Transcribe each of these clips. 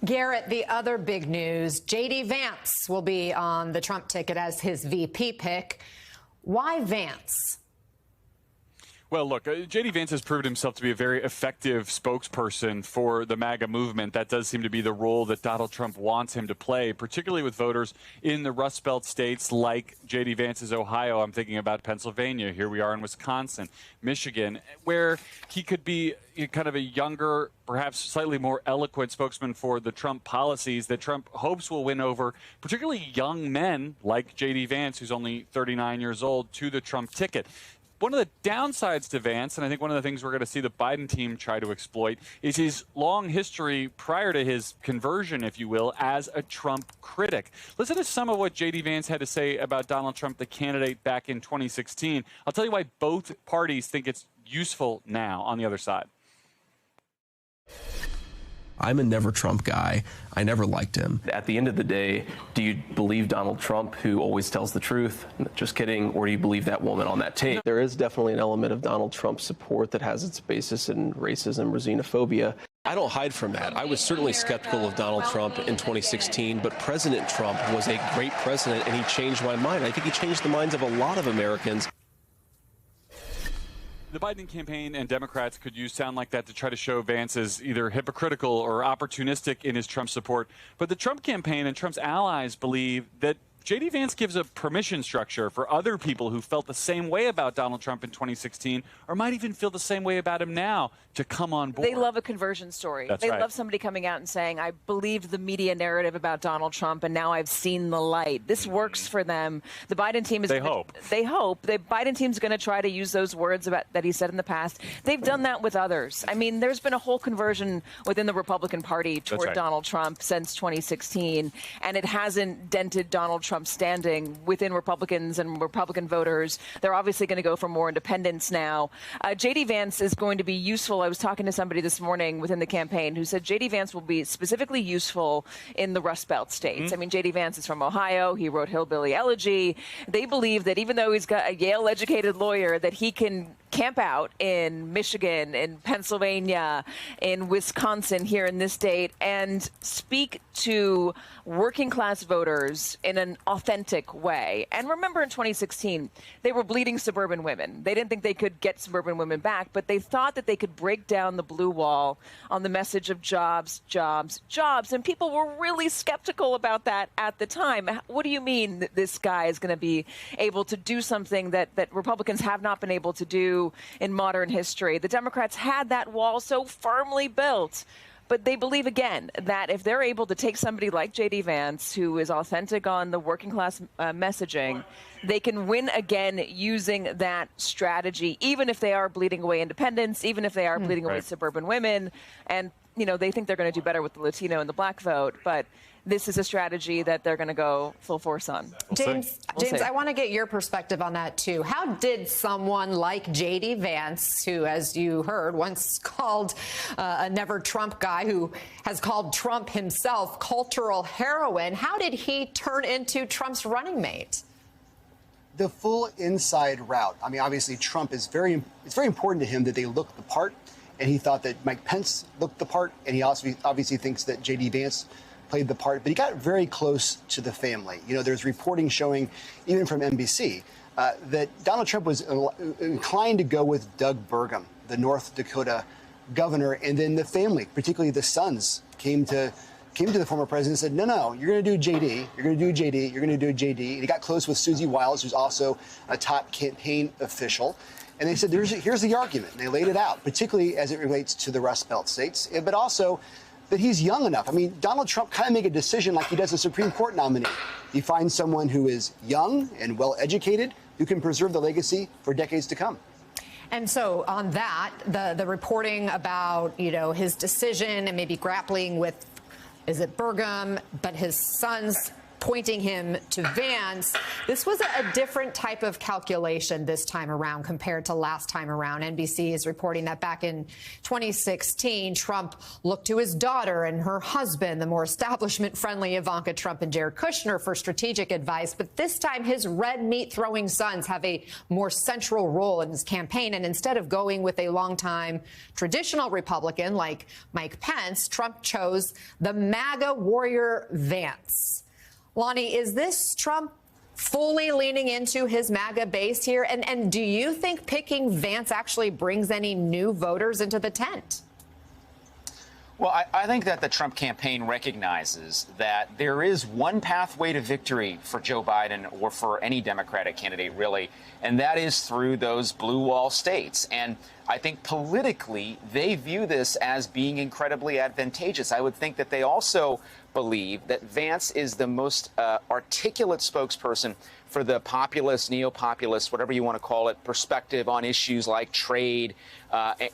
Garrett, the other big news, J.D. Vance will be on the Trump ticket as his VP pick. Why Vance? Well, look, J.D. Vance has proven himself to be a very effective spokesperson for the MAGA movement. That does seem to be the role that Donald Trump wants him to play, particularly with voters in the Rust Belt states like J.D. Vance's Ohio. I'm thinking about Pennsylvania. Here we are in Wisconsin, Michigan, where he could be kind of a younger, perhaps slightly more eloquent spokesman for the Trump policies that Trump hopes will win over particularly young men like J.D. Vance, who's only 39 years old, to the Trump ticket. One of the downsides to Vance, and I think one of the things we're going to see the Biden team try to exploit, is his long history prior to his conversion, if you will, as a Trump critic. Listen to some of what J.D. Vance had to say about Donald Trump, the candidate, back in 2016. I'll tell you why both parties think it's useful now on the other side. I'm a never Trump guy. I never liked him. At the end of the day, do you believe Donald Trump, who always tells the truth? Just kidding. Or do you believe that woman on that tape? There is definitely an element of Donald Trump support that has its basis in racism or xenophobia. I don't hide from that. I was certainly skeptical of Donald Trump in 2016, but President Trump was a great president, and he changed my mind. I think he changed the minds of a lot of Americans. The Biden campaign and Democrats could use sound like that to try to show Vance as either hypocritical or opportunistic in his Trump support. But the Trump campaign and Trump's allies believe that J.D. Vance gives a permission structure for other people who felt the same way about Donald Trump in 2016 or might even feel the same way about him now to come on board. They love a conversion story. That's they right. love somebody coming out and saying, I believed the media narrative about Donald Trump, and now I've seen the light. This works for them. The Biden team is... They hope. They hope. The Biden team's going to try to use those words that he said in the past. They've done that with others. I mean, there's been a whole conversion within the Republican Party toward Donald Trump since 2016, and it hasn't dented Donald Trump's standing within Republicans and Republican voters. They're obviously going to go for more independence now. J.D. Vance is going to be useful. I was talking to somebody this morning within the campaign who said J.D. Vance will be specifically useful in the Rust Belt states. I mean, J.D. Vance is from Ohio. He wrote Hillbilly Elegy. They believe that even though he's got a Yale-educated lawyer, that he can camp out in Michigan, in Pennsylvania, in Wisconsin, here in this state, and speak to working-class voters in an authentic way. And remember, in 2016, they were bleeding suburban women. They didn't think they could get suburban women back, but they thought that they could break down the blue wall on the message of jobs, jobs, jobs. And people were really skeptical about that at the time. What do you mean that this guy is going to be able to do something that Republicans have not been able to do in modern history? The Democrats had that wall so firmly built. But they believe, again, that if they're able to take somebody like J.D. Vance, who is authentic on the working class messaging, they can win again using that strategy, even if they are bleeding away independents, even if they are bleeding away suburban women. And, you know, they think they're going to do better with the Latino and the black vote. But this is a strategy that they're going to go full force on. James, I want to get your perspective on that, too. How did someone like J.D. Vance, who, as you heard, once called a never Trump guy, who has called Trump himself cultural heroin, how did he turn into Trump's running mate? The full inside route. I mean, obviously, Trump is it's very important to him that they look the part. And he thought that Mike Pence looked the part. And he also obviously thinks that J.D. Vance played the part, but he got very close to the family. You know, there's reporting showing, even from NBC, that Donald Trump was inclined to go with Doug Burgum, the North Dakota governor, and then the family, particularly the sons, came to the former president and said, no, you're going to do J.D., you're going to do J.D., you're going to do J.D. And he got close with Susie Wiles, who's also a top campaign official. And they said, here's the argument. And they laid it out, particularly as it relates to the Rust Belt states, but also that he's young enough. I mean, Donald Trump kind of make a decision like he does a Supreme Court nominee. He finds someone who is young and well-educated who can preserve the legacy for decades to come. And so on that, the reporting about, you know, his decision and maybe grappling with, is it Burgum, but his sons pointing him to Vance. This was a different type of calculation this time around compared to last time around. NBC is reporting that back in 2016, Trump looked to his daughter and her husband, the more establishment-friendly Ivanka Trump and Jared Kushner, for strategic advice. But this time, his red meat-throwing sons have a more central role in his campaign. And instead of going with a longtime traditional Republican like Mike Pence, Trump chose the MAGA warrior Vance. Lonnie, is this Trump fully leaning into his MAGA base here? And do you think picking Vance actually brings any new voters into the tent? Well, I think that the Trump campaign recognizes that there is one pathway to victory for Joe Biden or for any Democratic candidate, really, and that is through those blue wall states. And I think politically, they view this as being incredibly advantageous. I would think that they also believe that Vance is the most articulate spokesperson for the populist, neo-populist, whatever you want to call it, perspective on issues like trade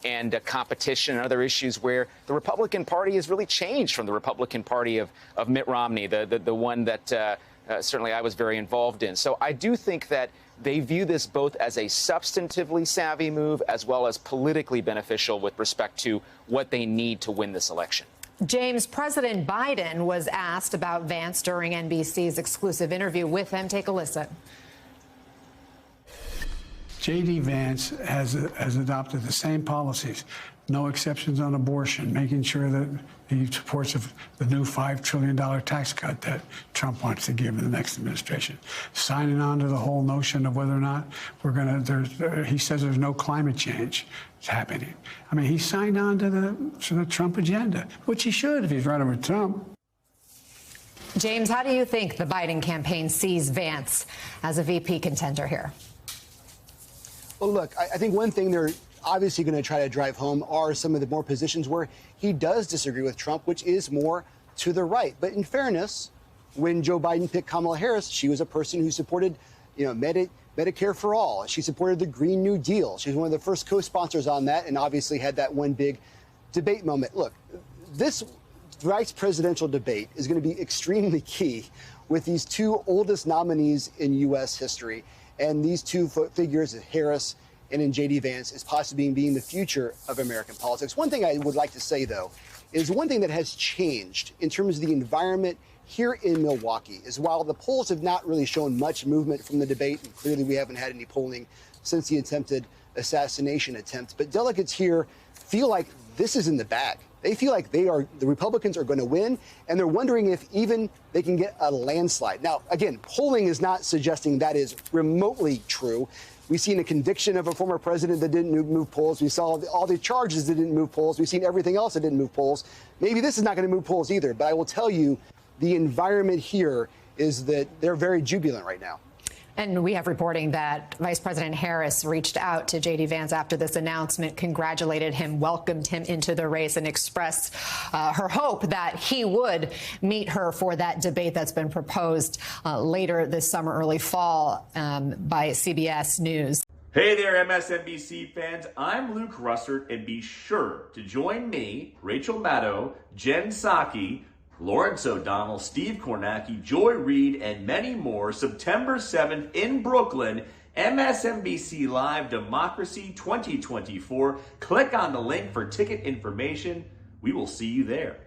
and competition and other issues where the Republican Party has really changed from the Republican Party of Mitt Romney, the one that certainly I was very involved in. So I do think that they view this both as a substantively savvy move as well as politically beneficial with respect to what they need to win this election. James, President Biden was asked about Vance during NBC's exclusive interview with him. Take a listen. J.D. Vance has adopted the same policies, no exceptions on abortion, making sure that he supports the new $5 trillion tax cut that Trump wants to give in the next administration, signing on to the whole notion of whether or not we're going to, he says there's no climate change happening. I mean, he signed on to the Trump agenda, which he should if he's running with Trump. James, how do you think the Biden campaign sees Vance as a VP contender here? Well, look, I think one thing they're obviously going to try to drive home are some of the more positions where he does disagree with Trump, which is more to the right. But in fairness, when Joe Biden picked Kamala Harris, she was a person who supported, Medicare for all. She supported the Green New Deal. She was one of the first co-sponsors on that and obviously had that one big debate moment. Look, this vice presidential debate is going to be extremely key with these two oldest nominees in U.S. history. And these two figures, Harris and in J.D. Vance, is possibly being the future of American politics. One thing I would like to say, though, is one thing that has changed in terms of the environment here in Milwaukee is while the polls have not really shown much movement from the debate, and clearly we haven't had any polling since the attempted assassination attempt, but delegates here feel like this is in the bag. They feel like the Republicans are going to win, and they're wondering if even they can get a landslide. Now, again, polling is not suggesting that is remotely true. We've seen a conviction of a former president that didn't move polls. We saw all the charges that didn't move polls. We've seen everything else that didn't move polls. Maybe this is not going to move polls either, but I will tell you the environment here is that they're very jubilant right now. And we have reporting that Vice President Harris reached out to J.D. Vance after this announcement, congratulated him, welcomed him into the race, and expressed her hope that he would meet her for that debate that's been proposed later this summer, early fall, by CBS News. Hey there, MSNBC fans. I'm Luke Russert, and be sure to join me, Rachel Maddow, Jen Psaki, Lawrence O'Donnell, Steve Kornacki, Joy Reid, and many more September 7th in Brooklyn, MSNBC Live Democracy 2024. Click on the link for ticket information. We will see you there.